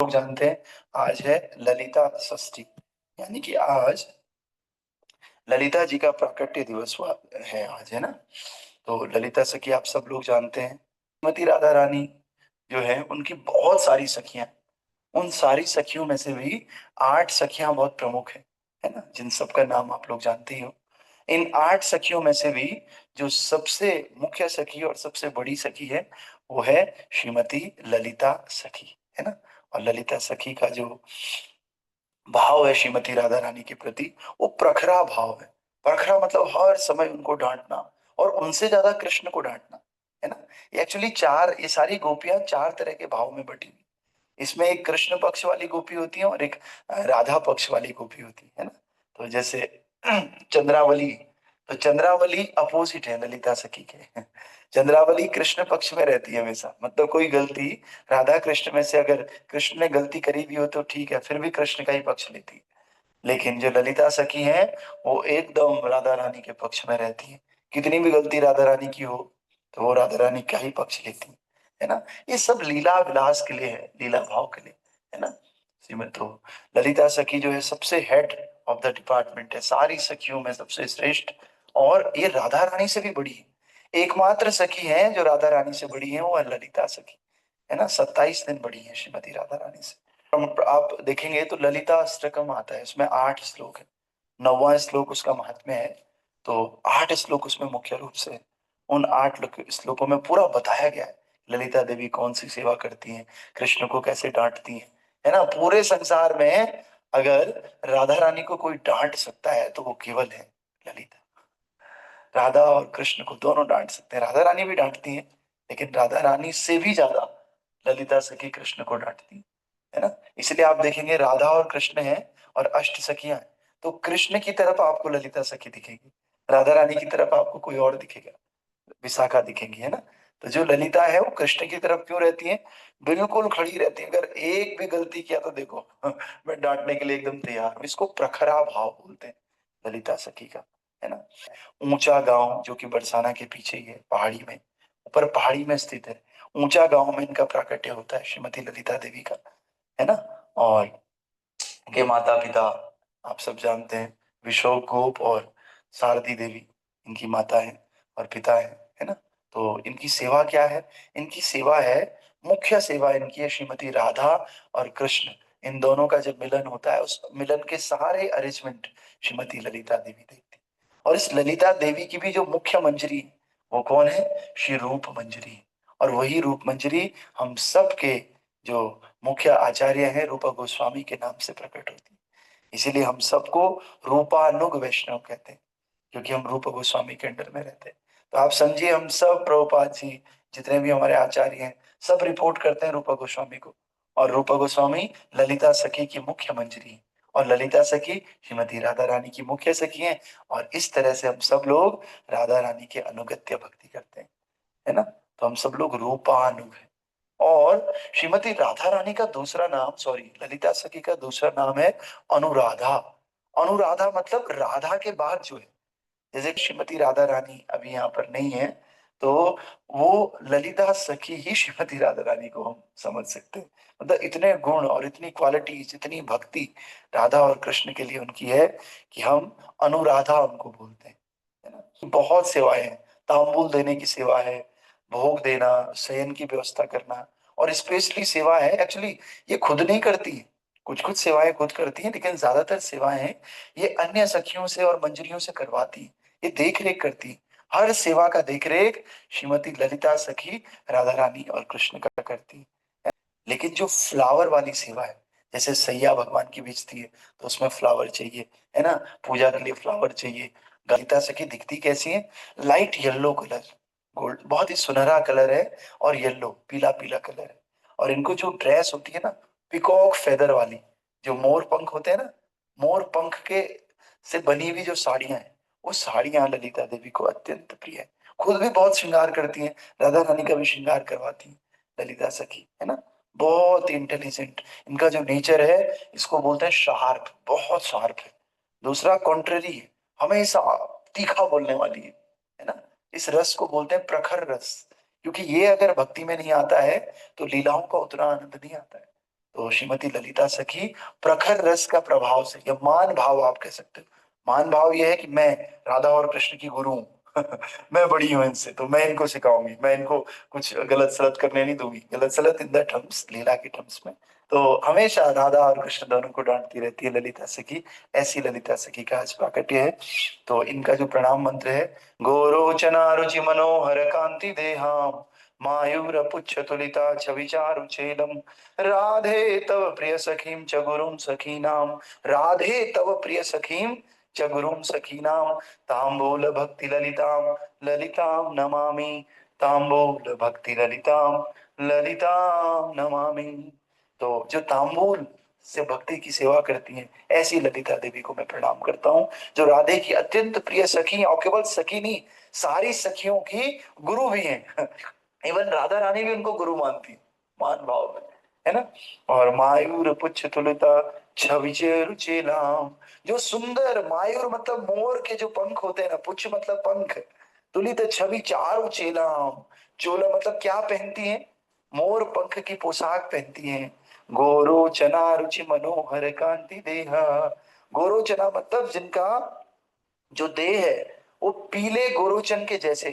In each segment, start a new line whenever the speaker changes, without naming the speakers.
लोग जानते हैं आज है ललिता षष्ठी, यानी कि आज ललिता जी का प्राकट्य दिवस हुआ है आज, है ना। तो ललिता सखी आप सब लोग जानते हैं। श्रीमती राधा रानी जो है उनकी बहुत सारी सखियां, उन सारी सखियों में से भी 8 सखियां बहुत प्रमुख है ना, जिन सबका नाम आप लोग जानते ही हो। इन 8 सखियों में से भी जो सबसे मुख्य सखी और सबसे बड़ी सखी है वो है श्रीमती ललिता सखी, है ना। और ललिता सखी का जो भाव है श्रीमती राधा रानी के प्रति, वो प्रखरा भाव है। प्रखरा मतलब हर समय उनको डांटना, और उनसे ज्यादा कृष्ण को डांटना, है ना। ये एक्चुअली चार, ये सारी गोपियां 4 तरह के भाव में बटी हुई। इसमें एक कृष्ण पक्ष वाली गोपी होती है और एक राधा पक्ष वाली गोपी होती है ना। तो जैसे चंद्रावली, तो चंद्रावली अपोजिट है ललिता सखी के। चंद्रावली कृष्ण पक्ष में रहती है हमेशा, मतलब कोई गलती राधा कृष्ण में से अगर कृष्ण ने गलती करी भी हो तो ठीक है, फिर भी कृष्ण का ही पक्ष लेती है। लेकिन जो ललिता सखी है वो एकदम राधा रानी के पक्ष में रहती है। कितनी भी गलती राधा रानी की हो तो वो राधा रानी का ही पक्ष लेती है ना। ये सब लीला विलास के लिए है, लीला भाव के लिए, है ना। श्रीमती तो ललिता सखी जो है सबसे हेड ऑफ द डिपार्टमेंट है, सारी सखियों में सबसे श्रेष्ठ, और ये राधा रानी से भी बड़ी है। एकमात्र सखी है जो राधा रानी से बड़ी है वो है ललिता सखी, है ना। 27 दिन बड़ी है श्रीमती राधा रानी से। आप देखेंगे तो ललिता अष्टकम आता है, उसमें 8 श्लोक है। 9वां श्लोक उसका महात्म्य है। तो 8 श्लोक उसमें मुख्य रूप से है। उन 8 श्लोकों में पूरा बताया गया है ललिता देवी कौन सी सेवा करती हैं, कृष्ण को कैसे डांटती हैं, है ना। पूरे संसार में अगर राधा रानी को कोई डांट सकता है तो वो केवल है ललिता। राधा और कृष्ण को दोनों डांट सकते हैं, राधा रानी भी डांटती हैं, लेकिन राधा रानी से भी ज्यादा ललिता सखी कृष्ण को डांटती है ना। इसलिए आप देखेंगे राधा और कृष्ण है और 8 सखियां हैं, तो कृष्ण की तरफ आपको ललिता सखी दिखेगी, राधा रानी की तरफ आपको कोई और दिखेगा, विशाखा दिखेंगी, है ना। तो जो ललिता है वो कृष्ण की तरफ क्यों रहती है, बिल्कुल खड़ी रहती है। अगर एक भी गलती किया तो देखो मैं डांटने के लिए एकदम तैयार हूँ। इसको प्रखरा भाव बोलते हैं ललिता सखी का, है ना। ऊंचा गांव जो कि बरसाना के पीछे ही है, पहाड़ी में, ऊपर पहाड़ी में स्थित है। ऊंचा गांव में इनका प्राकट्य होता है श्रीमती ललिता देवी का, है ना। और इनके माता पिता आप सब जानते हैं, विशोक गोप और शारदी देवी इनकी माता है और पिता है ना। तो इनकी सेवा क्या है, इनकी सेवा है, मुख्य सेवा इनकी है श्रीमती राधा और कृष्ण, इन दोनों का जब मिलन होता है उस मिलन के सारे अरेंजमेंट श्रीमती ललिता देवी देखती है। और इस ललिता देवी की भी जो मुख्य मंजरी वो कौन है, श्री रूप मंजरी। और वही रूप मंजरी हम सब के जो मुख्य आचार्य हैं रूपा गोस्वामी के नाम से प्रकट होती है। इसीलिए हम सबको रूपानुग वैष्णव कहते हैं, क्योंकि हम रूप गोस्वामी के अंडर में रहते हैं। तो आप समझिए हम सब प्रभुपाद जी जितने भी हमारे आचार्य हैं सब रिपोर्ट करते हैं रूपा गोस्वामी को। और रूपा गोस्वामी ललिता सखी की मुख्य मंजरी है, और ललिता सखी श्रीमती राधा रानी की मुख्य सखी हैं। और इस तरह से हम सब लोग राधा रानी के अनुगत्य भक्ति करते हैं, है ना। तो हम सब लोग रूपानुग हैं। और श्रीमती राधा रानी का दूसरा नाम, सॉरी ललिता सखी का दूसरा नाम है अनुराधा। अनुराधा मतलब राधा के बाद जो है, जैसे कि श्रीमती राधा रानी अभी यहाँ पर नहीं है, तो वो ललिता सखी ही श्रीमती राधा रानी को हम समझ सकते हैं। मतलब इतने गुण और इतनी क्वालिटीज, इतनी भक्ति राधा और कृष्ण के लिए उनकी है कि हम अनुराधा उनको बोलते हैं, है ना। बहुत सेवाएं हैं, तांबूल देने की सेवा है, भोग देना, शयन की व्यवस्था करना, और स्पेशली सेवा है एक्चुअली ये खुद नहीं करती है, कुछ कुछ सेवाएं खुद करती हैं, लेकिन ज्यादातर सेवाएं ये अन्य सखियों से और मंजरियों से करवाती है। ये देख रेख करती है, हर सेवा का देख रेख श्रीमती ललिता सखी राधा रानी और कृष्ण का करती है। लेकिन जो फ्लावर वाली सेवा है, जैसे सैया भगवान की बेचती है तो उसमें फ्लावर चाहिए, है ना, पूजा के लिए फ्लावर चाहिए। ललिता सखी दिखती कैसी है, लाइट येलो कलर, गोल्ड बहुत ही सुनहरा कलर है, और येलो पीला पीला कलर है। और इनको जो ड्रेस होती है ना, पिकॉक फेदर वाली, जो मोर पंख होते हैं ना, मोर पंख के से बनी हुई जो साड़ियां हैं, वो साड़ियां ललिता देवी को अत्यंत प्रिय है। खुद भी बहुत श्रृंगार करती हैं, राधा रानी का भी श्रृंगार करवाती है ललिता सखी, है ना। बहुत इंटेलिजेंट इनका जो नेचर है, इसको बोलते हैं शार्प, बहुत शार्प है। दूसरा कॉन्ट्ररी है, हमेशा तीखा बोलने वाली है ना। इस रस को बोलते हैं प्रखर रस, क्योंकि ये अगर भक्ति में नहीं आता है तो लीलाओं का उतना आनंद नहीं आता है। तो श्रीमती ललिता सखी प्रखर रस का प्रभाव से, या मान भाव आप कह सकते हो, मान भाव यह है कि मैं राधा और कृष्ण की गुरु हूँ। मैं बड़ी हूं इनसे, तो मैं इनको सिखाऊंगी, मैं इनको कुछ गलत सलत करने नहीं दूंगी, गलत सलत इन द टर्म्स, लीला के टर्म्स में। तो हमेशा राधा और कृष्ण दोनों को डांटती रहती है ललिता सखी। ऐसी ललिता सखी का आज प्राकट्य है। तो इनका जो प्रणाम मंत्र है, गोरोचना रुचि मनोहर कांति देहाम मायूर पुच्छ तुलिता छविचारु चेलम राधे तव प्रिय सखीम च गुरुम सखीनाम राधे तव प्रिय सखीम च गुरुम सखीनाम तांबूल भक्ति ललिताम ललिताम नमामि तांबूल भक्ति ललिताम ललिताम नमामि। तो जो तांबूल से भक्ति की सेवा करती हैं, ऐसी ललिता देवी को मैं प्रणाम करता हूँ, जो राधे की अत्यंत प्रिय सखी, और केवल सखी नहीं, सारी सखियों की गुरु भी हैं। इवन राधा रानी भी उनको गुरु मानती है, मान भाव में, है ना। और मायूर पुच्छ तुलिता छविचे रुचिलाम, जो सुंदर, मायूर मतलब मोर के जो पंख होते हैं ना, पुच्छ मतलब पंख, तुलित छवि चारु चेलाम, चोला मतलब क्या पहनती है, मोर पंख की पोशाक पहनती हैं। गोरोचना रुचि मनोहर कांति देहा, गोरोचना मतलब जिनका जो देह है वो पीले गोरोचन के जैसे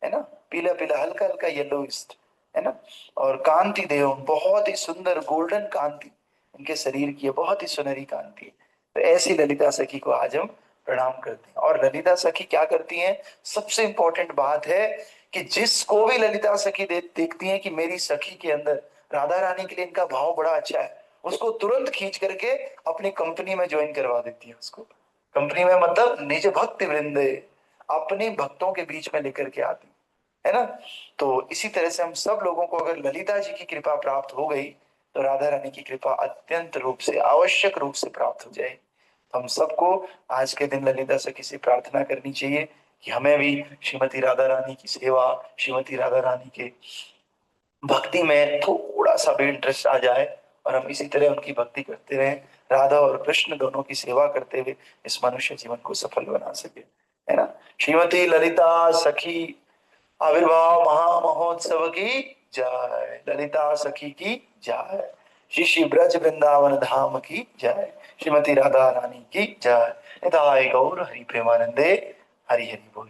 है ना, पीला पीला हल्का हल्का येलोइस्ट, है ना। और कांति देह, बहुत ही सुंदर गोल्डन कांति इनके शरीर की है, बहुत ही सुनहरी कांति है। तो ऐसी ललिता सखी को आज हम प्रणाम करते हैं। और ललिता सखी क्या करती हैं, सबसे इंपॉर्टेंट बात है कि जिसको भी ललिता सखी देखती है कि मेरी सखी के अंदर राधा रानी के लिए इनका भाव बड़ा अच्छा है, उसको तुरंत खींच करके अपनी कंपनी में ज्वाइन करवा देती है। उसको कंपनी में मतलब निज भक्ति वृंदे, अपने भक्तों के बीच में लेकर के आती है ना। तो इसी तरह से हम सब लोगों को अगर ललिता जी की कृपा प्राप्त हो गई, तो राधा रानी की कृपा अत्यंत रूप से, आवश्यक रूप से प्राप्त हो जाए। तो हम सबको आज के दिन ललिता सखी से प्रार्थना करनी चाहिए कि हमें भी श्रीमती राधा रानी की सेवा, श्रीमती राधा रानी के भक्ति में थोड़ा सा भी इंटरेस्ट आ जाए, और हम इसी तरह उनकी भक्ति करते रहें, राधा और कृष्ण दोनों की सेवा करते हुए इस मनुष्य जीवन को सफल बना सके, है ना। श्रीमती ललिता सखी आविर्भाव महामहोत्सव की जय, ललिता सखी की जय, श्री श्री ब्रज वृंदावन धाम की जय, श्रीमती राधा रानी की जय। निताय गौर हरि प्रेमानंदे, हरि हरि बोल।